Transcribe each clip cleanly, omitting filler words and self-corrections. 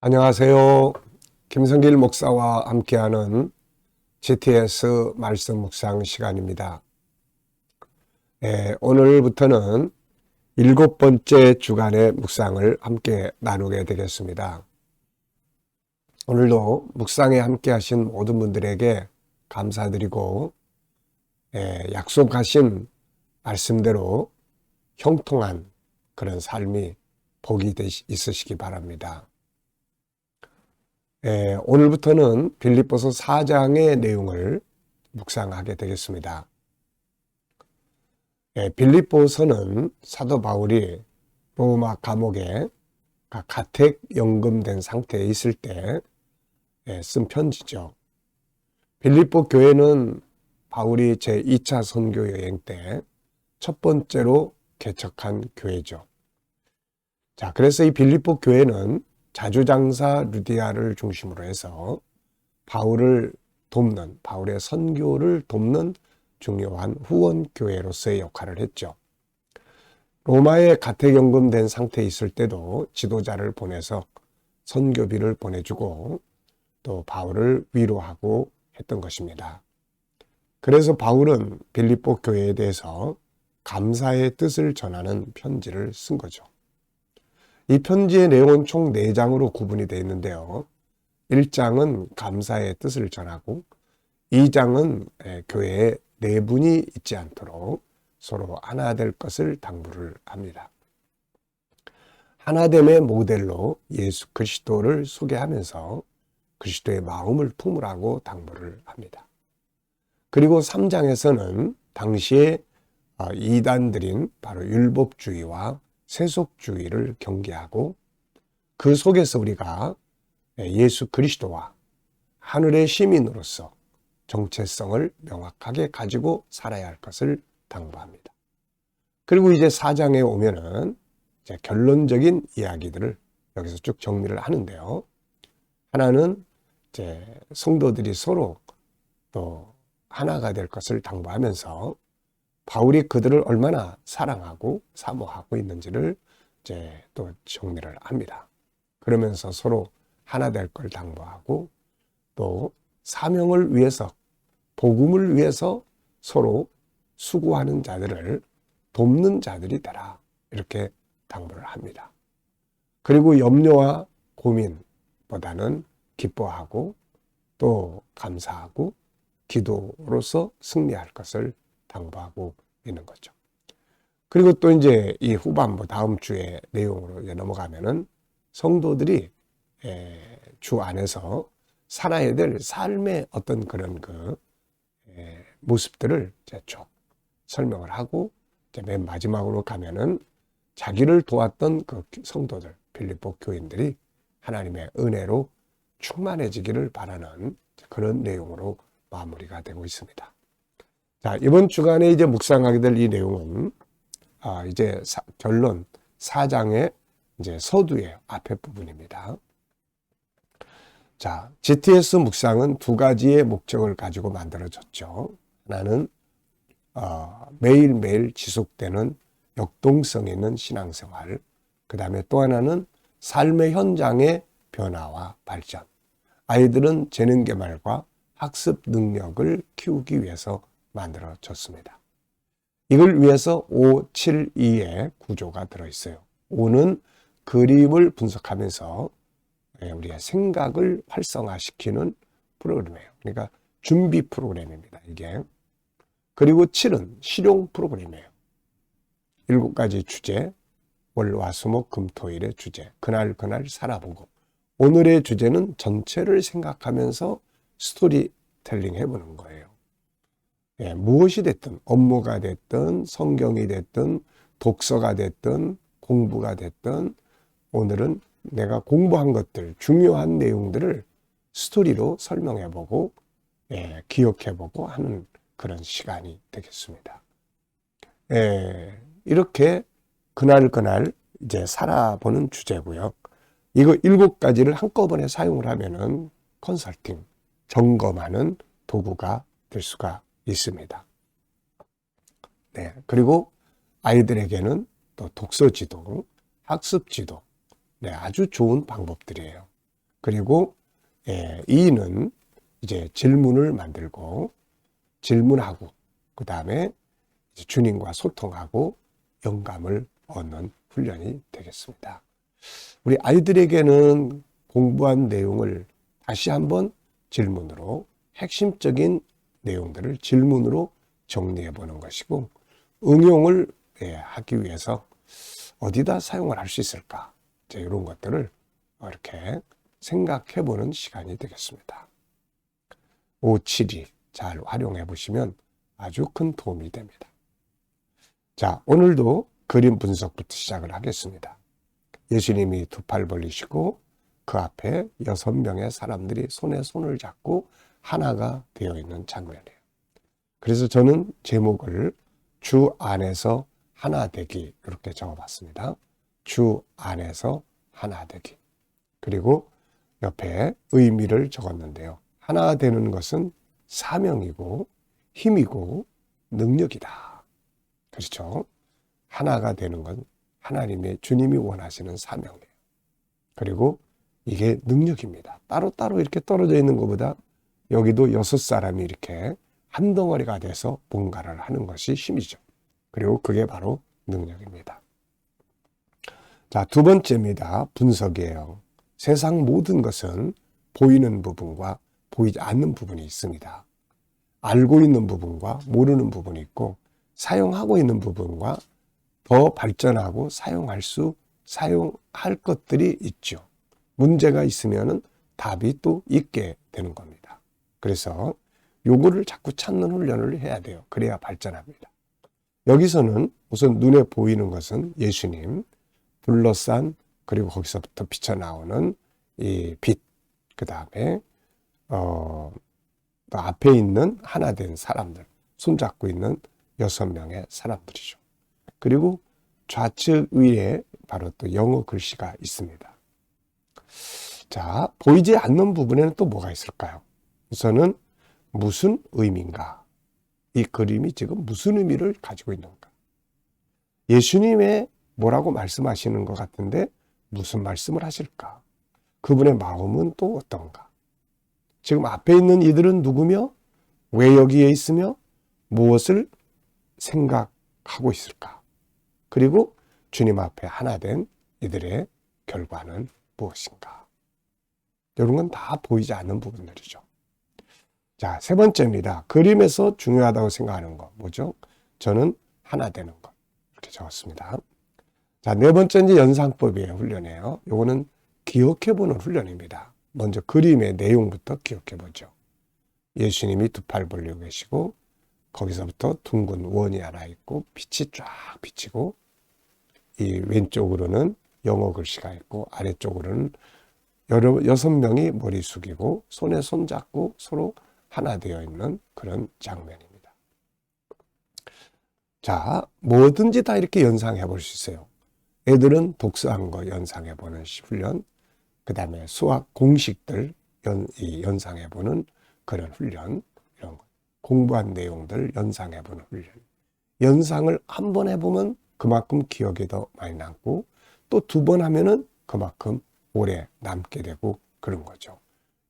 안녕하세요. 김성길 목사와 함께하는 GTS 말씀 묵상 시간입니다. 오늘부터는 7번째 주간의 묵상을 함께 나누게 되겠습니다. 오늘도 묵상에 함께 하신 모든 분들에게 감사드리고 약속하신 말씀대로 형통한 그런 삶이 복이 있으시기 바랍니다. 오늘부터는 빌립보서 4장의 내용을 묵상하게 되겠습니다. 빌립보서는 사도 바울이 로마 감옥에 가택 연금된 상태에 있을 때 쓴 편지죠. 빌립보 교회는 바울이 제2차 선교 여행 때 첫 번째로 개척한 교회죠. 자, 그래서 이 빌립보 교회는 자주장사 루디아를 중심으로 해서 바울의 선교를 돕는 중요한 후원교회로서의 역할을 했죠. 로마에 가택연금된 상태에 있을 때도 지도자를 보내서 선교비를 보내주고 또 바울을 위로하고 했던 것입니다. 그래서 바울은 빌립보 교회에 대해서 감사의 뜻을 전하는 편지를 쓴 거죠. 이 편지의 내용은 총 4장으로 구분이 되어 있는데요. 1장은 감사의 뜻을 전하고 2장은 교회에 내분이 있지 않도록 서로 하나 될 것을 당부를 합니다. 하나됨의 모델로 예수 그리스도를 소개하면서 그리스도의 마음을 품으라고 당부를 합니다. 그리고 3장에서는 당시에 이단들인 바로 율법주의와 세속주의를 경계하고 그 속에서 우리가 예수 그리스도와 하늘의 시민으로서 정체성을 명확하게 가지고 살아야 할 것을 당부합니다. 그리고 이제 4장에 오면은 이제 결론적인 이야기들을 여기서 쭉 정리를 하는데요. 하나는 이제 성도들이 서로 또 하나가 될 것을 당부하면서 바울이 그들을 얼마나 사랑하고 사모하고 있는지를 이제 또 정리를 합니다. 그러면서 서로 하나 될 걸 당부하고 또 사명을 위해서, 복음을 위해서 서로 수고하는 자들을 돕는 자들이 되라. 이렇게 당부를 합니다. 그리고 염려와 고민보다는 기뻐하고 또 감사하고 기도로서 승리할 것을 당부하고 있는 거죠. 그리고 또 이제 이 후반부 다음 주의 내용으로 이제 넘어가면은 성도들이 주 안에서 살아야 될 삶의 어떤 그런 모습들을 이제 쭉 설명을 하고 이제 맨 마지막으로 가면은 자기를 도왔던 그 성도들, 빌립보 교인들이 하나님의 은혜로 충만해지기를 바라는 그런 내용으로 마무리가 되고 있습니다. 자, 이번 주간에 이제 묵상하게 될 이 내용은 이제 결론 4장의 이제 서두의 앞에 부분입니다. 자, GTS 묵상은 2가지의 목적을 가지고 만들어졌죠. 하나는 매일매일 지속되는 역동성 있는 신앙생활, 그 다음에 또 하나는 삶의 현장의 변화와 발전, 아이들은 재능 개발과 학습 능력을 키우기 위해서 만들어졌습니다. 이걸 위해서 572의 구조가 들어있어요. 5는 그림을 분석하면서 우리의 생각을 활성화시키는 프로그램이에요. 그러니까 준비 프로그램입니다, 이게. 그리고 7은 실용 프로그램이에요. 7가지 주제, 월, 화, 수, 목, 금, 토일의 주제, 그날 살아보고, 오늘의 주제는 전체를 생각하면서 스토리텔링 해보는 거예요. 무엇이 됐든, 업무가 됐든, 성경이 됐든, 독서가 됐든, 공부가 됐든, 오늘은 내가 공부한 것들, 중요한 내용들을 스토리로 설명해보고, 기억해보고 하는 그런 시간이 되겠습니다. 이렇게 그날 이제 살아보는 주제고요. 이거 7가지를 한꺼번에 사용을 하면은 컨설팅, 점검하는 도구가 될 수가 있습니다. 네. 그리고 아이들에게는 또 독서 지도, 학습 지도, 네, 아주 좋은 방법들이에요. 그리고 2는 이제 질문을 만들고 질문하고 그 다음에 주님과 소통하고 영감을 얻는 훈련이 되겠습니다. 우리 아이들에게는 공부한 내용을 다시 한번 질문으로 핵심적인 내용들을 질문으로 정리해 보는 것이고 응용을 하기 위해서 어디다 사용을 할 수 있을까? 이런 것들을 이렇게 생각해 보는 시간이 되겠습니다. 572 잘 활용해 보시면 아주 큰 도움이 됩니다. 자, 오늘도 그림 분석부터 시작을 하겠습니다. 예수님이 두 팔 벌리시고 그 앞에 6명의 사람들이 손에 손을 잡고 하나가 되어 있는 장면이에요. 그래서 저는 제목을 주 안에서 하나 되기 이렇게 적어봤습니다. 주 안에서 하나 되기. 그리고 옆에 의미를 적었는데요. 하나 되는 것은 사명이고 힘이고 능력이다. 그렇죠? 하나가 되는 건 하나님의 주님이 원하시는 사명이에요. 그리고 이게 능력입니다. 따로따로 이렇게 떨어져 있는 것보다 여기도 6사람이 이렇게 한 덩어리가 돼서 뭔가를 하는 것이 힘이죠. 그리고 그게 바로 능력입니다. 자, 두 번째입니다. 분석이에요. 세상 모든 것은 보이는 부분과 보이지 않는 부분이 있습니다. 알고 있는 부분과 모르는 부분이 있고 사용하고 있는 부분과 더 발전하고 사용할 것들이 있죠. 문제가 있으면 답이 또 있게 되는 겁니다. 그래서 요거를 자꾸 찾는 훈련을 해야 돼요. 그래야 발전합니다. 여기서는 우선 눈에 보이는 것은 예수님, 둘러싼 그리고 거기서부터 비쳐나오는 이 빛, 그 다음에 앞에 있는 하나 된 사람들, 손잡고 있는 6명의 사람들이죠. 그리고 좌측 위에 바로 또 영어 글씨가 있습니다. 자, 보이지 않는 부분에는 또 뭐가 있을까요? 우선은 무슨 의미인가? 이 그림이 지금 무슨 의미를 가지고 있는가? 예수님의 뭐라고 말씀하시는 것 같은데 무슨 말씀을 하실까? 그분의 마음은 또 어떤가? 지금 앞에 있는 이들은 누구며 왜 여기에 있으며 무엇을 생각하고 있을까? 그리고 주님 앞에 하나 된 이들의 결과는 무엇인가? 이런 건 다 보이지 않는 부분들이죠. 자, 세 번째입니다. 그림에서 중요하다고 생각하는 거 뭐죠? 저는 하나 되는 것 이렇게 적었습니다. 자, 네 번째는 연상법이에요. 훈련이에요. 요거는 기억해보는 훈련입니다. 먼저 그림의 내용부터 기억해보죠. 예수님이 두 팔 벌리고 계시고 거기서부터 둥근 원이 하나 있고 빛이 쫙 비치고 이 왼쪽으로는 영어 글씨가 있고 아래쪽으로는 6명이 머리 숙이고 손에 손 잡고 서로 하나 되어 있는 그런 장면입니다. 자, 뭐든지 다 이렇게 연상해 볼 수 있어요. 애들은 독서한 거 연상해 보는 훈련, 그 다음에 수학 공식들 연상해 보는 그런 훈련, 이런 거. 공부한 내용들 연상해 보는 훈련. 연상을 한 번 해보면 그만큼 기억에 더 많이 남고 또 두 번 하면은 그만큼 오래 남게 되고 그런 거죠.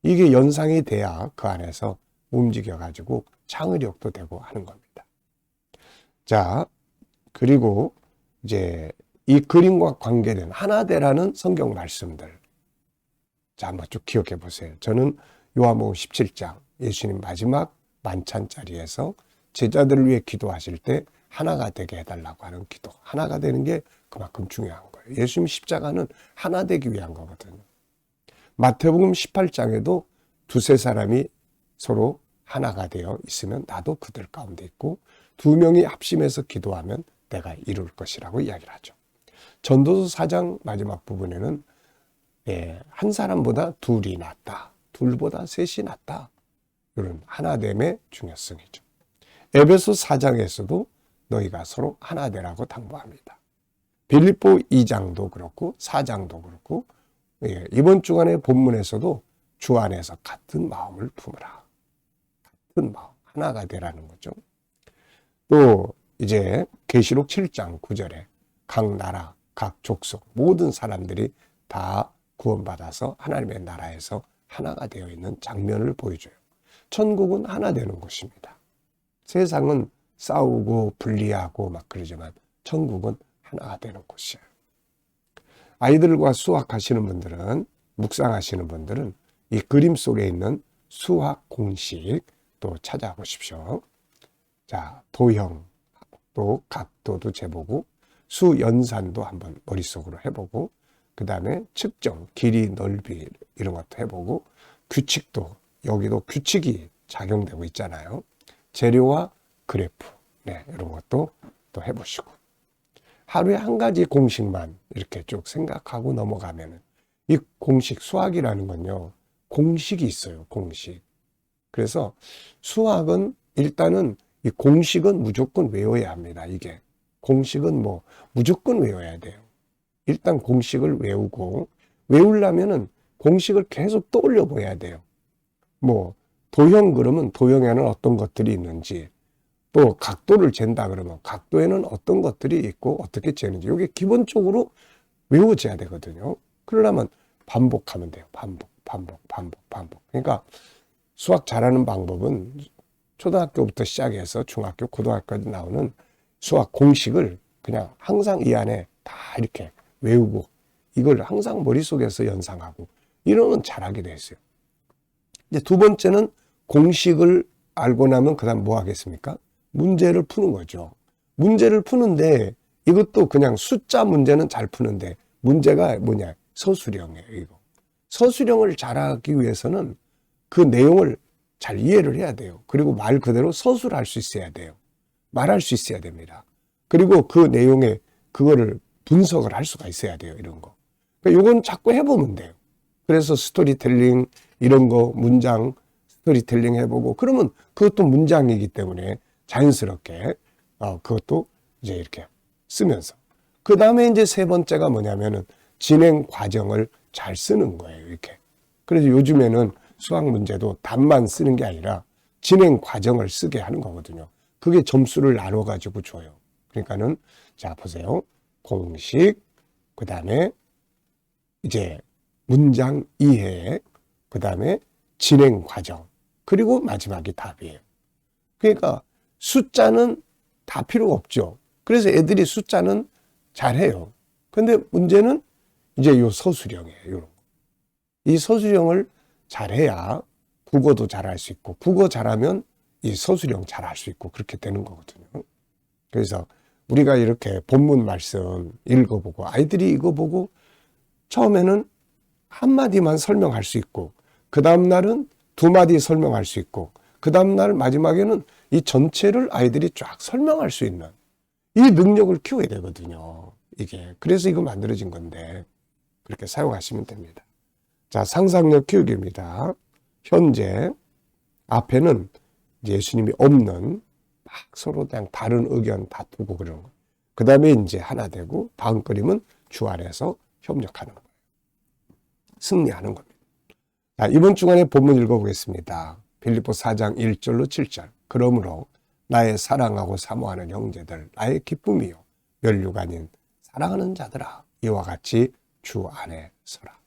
이게 연상이 돼야 그 안에서 움직여가지고 창의력도 되고 하는 겁니다. 자, 그리고 이제 이 그림과 관계된 하나되라는 성경 말씀들. 자, 한번 쭉 기억해 보세요. 저는 요한복음 17장 예수님 마지막 만찬 자리에서 제자들을 위해 기도하실 때 하나가 되게 해달라고 하는 기도. 하나가 되는 게 그만큼 중요한 거예요. 예수님 십자가는 하나 되기 위한 거거든요. 마태복음 18장에도 두세 사람이 서로 하나가 되어 있으면 나도 그들 가운데 있고 2명이 합심해서 기도하면 내가 이룰 것이라고 이야기를 하죠. 전도서 4장 마지막 부분에는 한 사람보다 둘이 낫다. 둘보다 셋이 낫다. 이런 하나됨의 중요성이죠. 에베소 4장에서도 너희가 서로 하나 되라고 당부합니다. 빌립보 2장도 그렇고 4장도 그렇고 이번 주간의 본문에서도 주 안에서 같은 마음을 품으라. 같은 마음, 하나가 되라는 거죠. 또 이제 계시록 7장 9절에 각 나라, 각 족속 모든 사람들이 다 구원받아서 하나님의 나라에서 하나가 되어 있는 장면을 보여줘요. 천국은 하나 되는 곳입니다. 세상은 싸우고 분리하고 막 그러지만 천국은 하나가 되는 곳이에요. 아이들과 수학하시는 분들은, 묵상하시는 분들은 이 그림 속에 있는 수학 공식 또 찾아보십시오. 자, 도형, 또 각도도 재보고 수연산도 한번 머릿속으로 해보고 그 다음에 측정, 길이, 넓이 이런 것도 해보고 규칙도, 여기도 규칙이 작용되고 있잖아요. 재료와 그래프, 네, 이런 것도 또 해보시고 하루에 한 가지 공식만 이렇게 쭉 생각하고 넘어가면은 이 공식, 수학이라는 건요, 공식이 있어요, 공식. 그래서 수학은 일단은 이 공식은 무조건 외워야 합니다. 이게 공식은 뭐 무조건 외워야 돼요. 일단 공식을 외우고 외우려면은 공식을 계속 떠올려 보야 돼요. 뭐 도형 그러면 도형에는 어떤 것들이 있는지, 또 각도를 잰다 그러면 각도에는 어떤 것들이 있고 어떻게 재는지 이게 기본적으로 외워져야 되거든요. 그러려면 반복하면 돼요. 반복. 그러니까 수학 잘하는 방법은 초등학교부터 시작해서 중학교, 고등학교까지 나오는 수학 공식을 그냥 항상 이 안에 다 이렇게 외우고 이걸 항상 머릿속에서 연상하고 이러면 잘하게 돼 있어요. 이제 두 번째는 공식을 알고 나면 그다음 뭐 하겠습니까? 문제를 푸는 거죠. 문제를 푸는데 이것도 그냥 숫자 문제는 잘 푸는데 문제가 뭐냐? 서술형이에요, 이거. 서술형을 잘하기 위해서는 그 내용을 잘 이해를 해야 돼요. 그리고 말 그대로 서술할 수 있어야 돼요. 말할 수 있어야 됩니다. 그리고 그 내용에 그거를 분석을 할 수가 있어야 돼요, 이런 거. 그러니까 이건 자꾸 해보면 돼요. 그래서 스토리텔링 이런 거 문장 스토리텔링 해보고 그러면 그것도 문장이기 때문에 자연스럽게 그것도 이제 이렇게 쓰면서 그 다음에 이제 세 번째가 뭐냐면은 진행 과정을 잘 쓰는 거예요, 이렇게. 그래서 요즘에는 수학 문제도 답만 쓰는 게 아니라 진행 과정을 쓰게 하는 거거든요. 그게 점수를 나눠 가지고 줘요. 그러니까는 자 보세요. 공식, 그 다음에 이제 문장 이해, 그 다음에 진행 과정, 그리고 마지막이 답이에요. 그러니까 숫자는 다 필요 없죠. 그래서 애들이 숫자는 잘해요. 근데 문제는 이제 요 서술형이에요. 요런 거. 이 서술형을 잘해야 국어도 잘할 수 있고 국어 잘하면 이 서술형 잘할 수 있고 그렇게 되는 거거든요. 그래서 우리가 이렇게 본문 말씀 읽어보고 아이들이 이거 보고 처음에는 한마디만 설명할 수 있고 그 다음날은 두 마디 설명할 수 있고 그 다음날 마지막에는 이 전체를 아이들이 쫙 설명할 수 있는 이 능력을 키워야 되거든요. 이게 그래서 이거 만들어진 건데 그렇게 사용하시면 됩니다. 자, 상상력 키우기입니다. 현재 앞에는 예수님이 없는 막 서로 그냥 다른 의견 다투고 그러는 거예요. 그 다음에 이제 하나 되고 다음 그림은 주 안에서 협력하는 거예요. 승리하는 겁니다. 자, 이번 주간에 본문 읽어보겠습니다. 빌립보 4장 1절로 7절. 그러므로 나의 사랑하고 사모하는 형제들, 나의 기쁨이요 면류가 아닌 사랑하는 자들아, 이와 같이 주 안에 서라.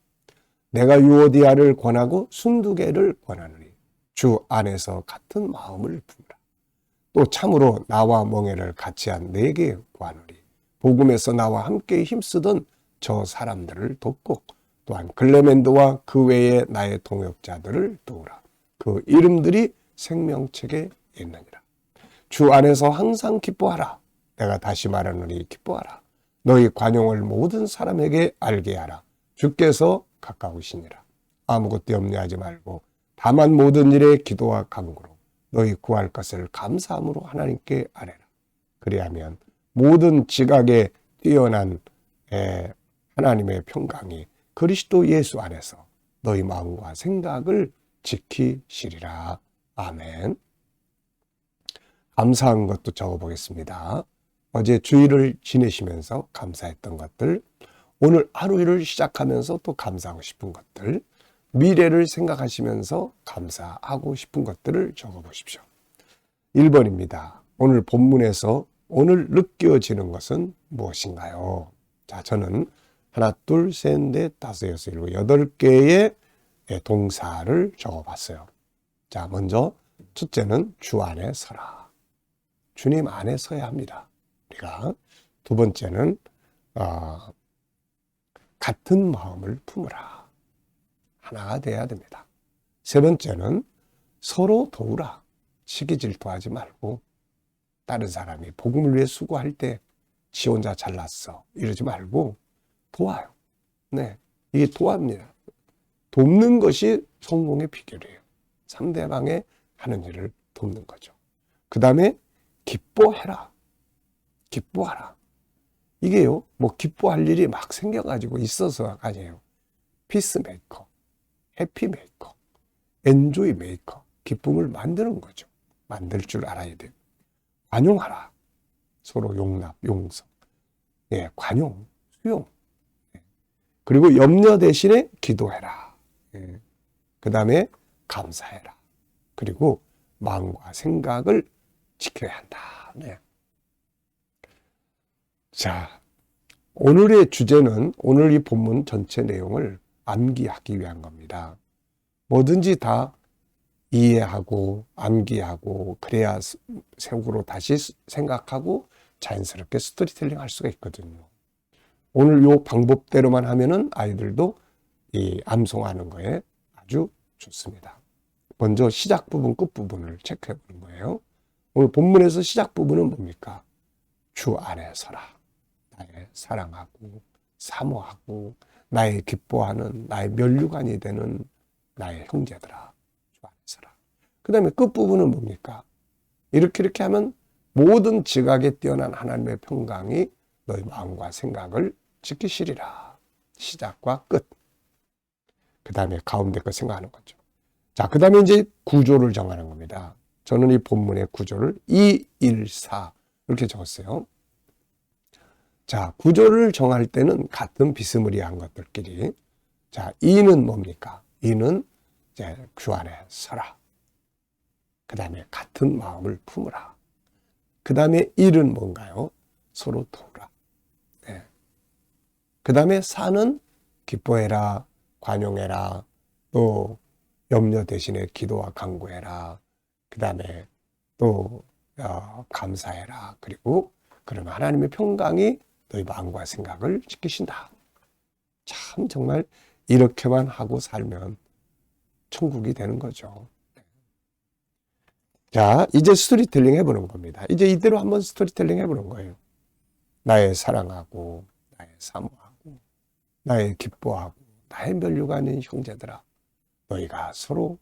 내가 유오디아를 권하고 순두개를 권하노니 주 안에서 같은 마음을 품으라. 또 참으로 나와 멍에를 같이한 네게 구하노니 복음에서 나와 함께 힘쓰던 저 사람들을 돕고 또한 글레멘도와 그 외에 나의 동역자들을 도우라. 그 이름들이 생명책에 있느니라. 주 안에서 항상 기뻐하라. 내가 다시 말하노니 기뻐하라. 너희 관용을 모든 사람에게 알게 하라. 주께서 가까우시니라. 아무것도 염려하지 말고 다만 모든 일에 기도와 간구로 너희 구할 것을 감사함으로 하나님께 아뢰라. 그리하면 모든 지각에 뛰어난 하나님의 평강이 그리스도 예수 안에서 너희 마음과 생각을 지키시리라. 아멘. 감사한 것도 적어보겠습니다. 어제 주일을 지내시면서 감사했던 것들, 오늘 하루를 시작하면서 또 감사하고 싶은 것들, 미래를 생각하시면서 감사하고 싶은 것들을 적어보십시오. 1번입니다. 오늘 본문에서 오늘 느껴지는 것은 무엇인가요? 자, 저는 하나, 둘, 셋, 넷, 다섯, 여섯, 일곱, 8개의 동사를 적어봤어요. 자, 먼저 첫째는 주 안에 서라. 주님 안에 서야 합니다. 우리가. 두 번째는 같은 마음을 품으라. 하나가 돼야 됩니다. 세 번째는 서로 도우라. 시기 질투하지 말고 다른 사람이 복음을 위해 수고할 때 지 혼자 잘났어 이러지 말고 도와요. 네, 이게 도와입니다. 돕는 것이 성공의 비결이에요. 상대방의 하는 일을 돕는 거죠. 그 다음에 기뻐해라. 기뻐하라. 이게요, 뭐 기뻐할 일이 막 생겨가지고 있어서가 아니에요. 피스메이커, 해피메이커, 엔조이 메이커, 기쁨을 만드는 거죠. 만들 줄 알아야 돼요. 관용하라. 서로 용납, 용서. 예, 관용, 수용. 예. 그리고 염려 대신에 기도해라. 예. 그 다음에 감사해라. 그리고 마음과 생각을 지켜야 한다. 네. 자, 오늘의 주제는 오늘 이 본문 전체 내용을 암기하기 위한 겁니다. 뭐든지 다 이해하고 암기하고 그래야 속으로 다시 생각하고 자연스럽게 스토리텔링 할 수가 있거든요. 오늘 이 방법대로만 하면은 아이들도 이 암송하는 거에 아주 좋습니다. 먼저 시작 부분, 끝 부분을 체크해 보는 거예요. 오늘 본문에서 시작 부분은 뭡니까? 주 안에 서라. 나의 사랑하고 사모하고 나의 기뻐하는 나의 면류관이 되는 나의 형제들아. 주 안에 서라. 그 다음에 끝 부분은 뭡니까? 이렇게 하면 모든 지각에 뛰어난 하나님의 평강이 너희 마음과 생각을 지키시리라. 시작과 끝. 그 다음에 가운데 거 생각하는 거죠. 자, 그 다음에 이제 구조를 정하는 겁니다. 저는 이 본문의 구조를 2, 1, 4 이렇게 적었어요. 자, 구조를 정할 때는 같은 비스무리한 것들끼리. 자, 2는 뭡니까? 2는 이제 주 안에 서라. 그 다음에 같은 마음을 품으라. 그 다음에 1은 뭔가요? 서로 도우라. 네. 그 다음에 4는 기뻐해라, 관용해라, 또 염려 대신에 기도와 간구해라. 그 다음에 또 감사해라. 그리고 그러면 하나님의 평강이 너희 마음과 생각을 지키신다. 참 정말 이렇게만 하고 살면 천국이 되는 거죠. 자, 이제 스토리텔링 해보는 겁니다. 이제 이대로 한번 스토리텔링 해보는 거예요. 나의 사랑하고 나의 사모하고 나의 기뻐하고 나의 면류관인 형제들아, 너희가 서로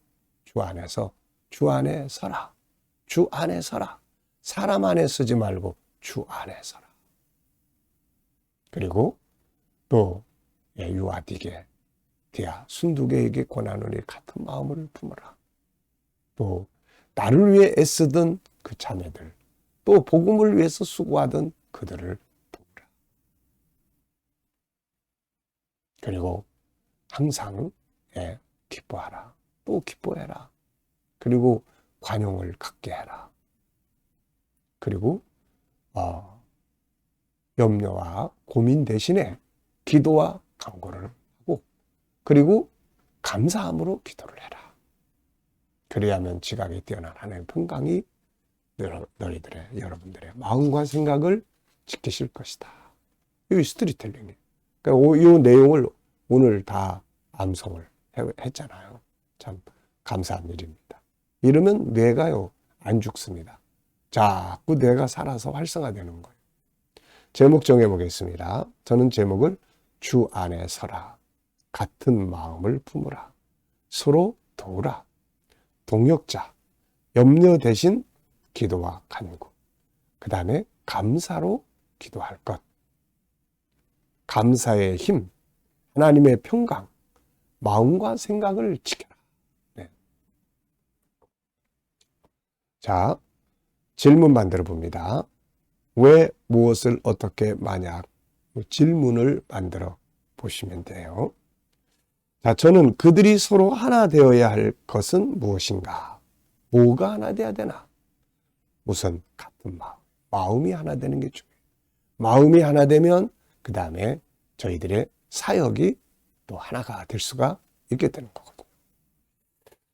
주 안에서 주 안에 서라. 주 안에 서라. 사람 안에 서지 말고 주 안에 서라. 그리고 또 유아디게 디아 순두개에게 권하노니 같은 마음을 품어라. 또 나를 위해 애쓰던 그 자매들, 또 복음을 위해서 수고하던 그들을 도우라. 그리고 항상 기뻐하라. 또 기뻐해라. 그리고 관용을 갖게 해라. 그리고 염려와 고민 대신에 기도와 간구를 하고, 그리고 감사함으로 기도를 해라. 그래야만 지각에 뛰어난 하나님의 평강이 여러분들의 마음과 생각을 지키실 것이다. 이 스토리텔링이에요. 그러니까 이 내용을 오늘 다 암송을 했잖아요. 참 감사한 일입니다. 이러면 뇌가요 안 죽습니다. 자꾸 뇌가 살아서 활성화되는 거예요. 제목 정해보겠습니다. 저는 제목을 주 안에 서라. 같은 마음을 품으라. 서로 도우라. 동역자, 염려 대신 기도와 간구. 그 다음에 감사로 기도할 것. 감사의 힘, 하나님의 평강, 마음과 생각을 지켜라. 네. 자, 질문 만들어 봅니다. 왜, 무엇을, 어떻게, 만약 질문을 만들어 보시면 돼요. 자, 저는 그들이 서로 하나 되어야 할 것은 무엇인가? 뭐가 하나 되어야 되나? 우선 같은 마음. 마음이 하나 되는 게 중요해요. 마음이 하나 되면 그 다음에 저희들의 사역이 또 하나가 될 수가 있게 되는 거거든요.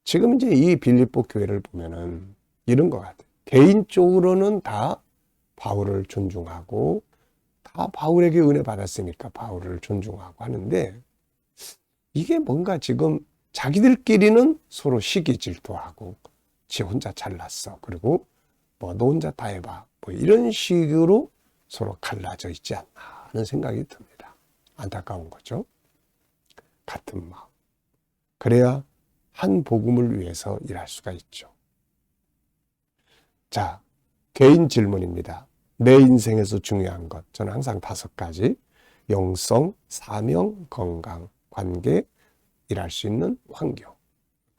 지금 이제 이 빌립보 교회를 보면은 이런 것 같아요. 개인적으로는 다 바울을 존중하고 다 바울에게 은혜 받았으니까 바울을 존중하고 하는데 이게 뭔가 지금 자기들끼리는 서로 시기 질투하고 지 혼자 잘났어. 그리고 뭐 너 혼자 다 해봐. 뭐 이런 식으로 서로 갈라져 있지 않나 하는 생각이 듭니다. 안타까운 거죠. 같은 마음. 그래야 한 복음을 위해서 일할 수가 있죠. 자, 개인 질문입니다. 내 인생에서 중요한 것. 저는 항상 5가지. 영성, 사명, 건강, 관계, 일할 수 있는 환경.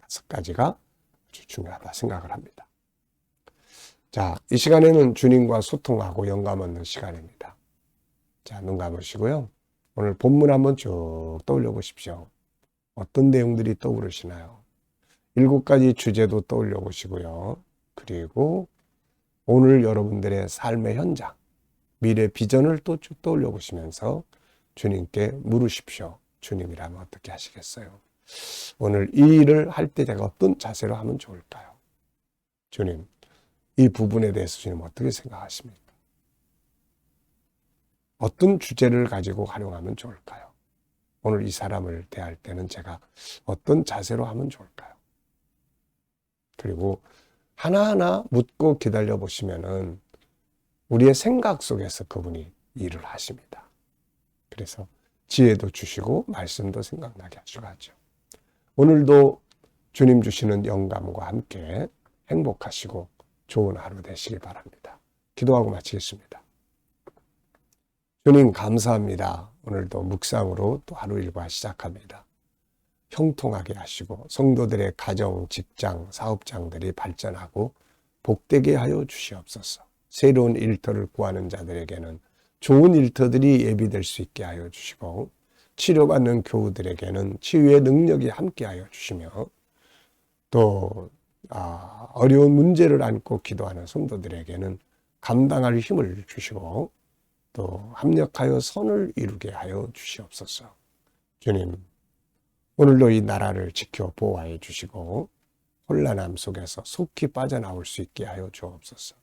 5가지가 아주 중요하다 생각을 합니다. 자, 이 시간에는 주님과 소통하고 영감 얻는 시간입니다. 자, 눈 감으시고요. 오늘 본문 한번 쭉 떠올려 보십시오. 어떤 내용들이 떠오르시나요? 7가지 주제도 떠올려 보시고요. 그리고 오늘 여러분들의 삶의 현장, 미래 비전을 또 쭉 떠올려 보시면서 주님께 물으십시오. 주님이라면 어떻게 하시겠어요? 오늘 이 일을 할 때 제가 어떤 자세로 하면 좋을까요? 주님, 이 부분에 대해서 주님 어떻게 생각하십니까? 어떤 주제를 가지고 활용하면 좋을까요? 오늘 이 사람을 대할 때는 제가 어떤 자세로 하면 좋을까요? 그리고 하나하나 묻고 기다려 보시면은 우리의 생각 속에서 그분이 일을 하십니다. 그래서 지혜도 주시고 말씀도 생각나게 하시고 하죠. 오늘도 주님 주시는 영감과 함께 행복하시고 좋은 하루 되시길 바랍니다. 기도하고 마치겠습니다. 주님 감사합니다. 오늘도 묵상으로 또 하루 일과 시작합니다. 형통하게 하시고 성도들의 가정, 직장, 사업장들이 발전하고 복되게 하여 주시옵소서. 새로운 일터를 구하는 자들에게는 좋은 일터들이 예비될 수 있게 하여 주시고 치료받는 교우들에게는 치유의 능력이 함께하여 주시며 또 어려운 문제를 안고 기도하는 성도들에게는 감당할 힘을 주시고 또 합력하여 선을 이루게 하여 주시옵소서. 주님, 오늘도 이 나라를 지켜 보호하여 주시고 혼란함 속에서 속히 빠져나올 수 있게 하여 주옵소서.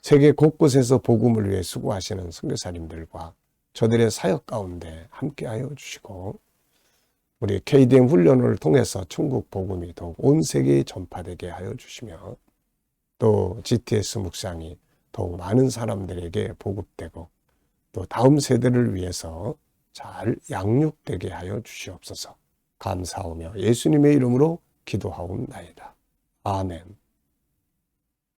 세계 곳곳에서 복음을 위해 수고하시는 선교사님들과 저들의 사역 가운데 함께하여 주시고 우리 KDM 훈련을 통해서 천국 복음이 더욱 온 세계에 전파되게 하여 주시며 또 GTS 묵상이 더욱 많은 사람들에게 보급되고 또 다음 세대를 위해서 잘 양육되게 하여 주시옵소서. 감사하며 예수님의 이름으로 기도하옵나이다. 아멘.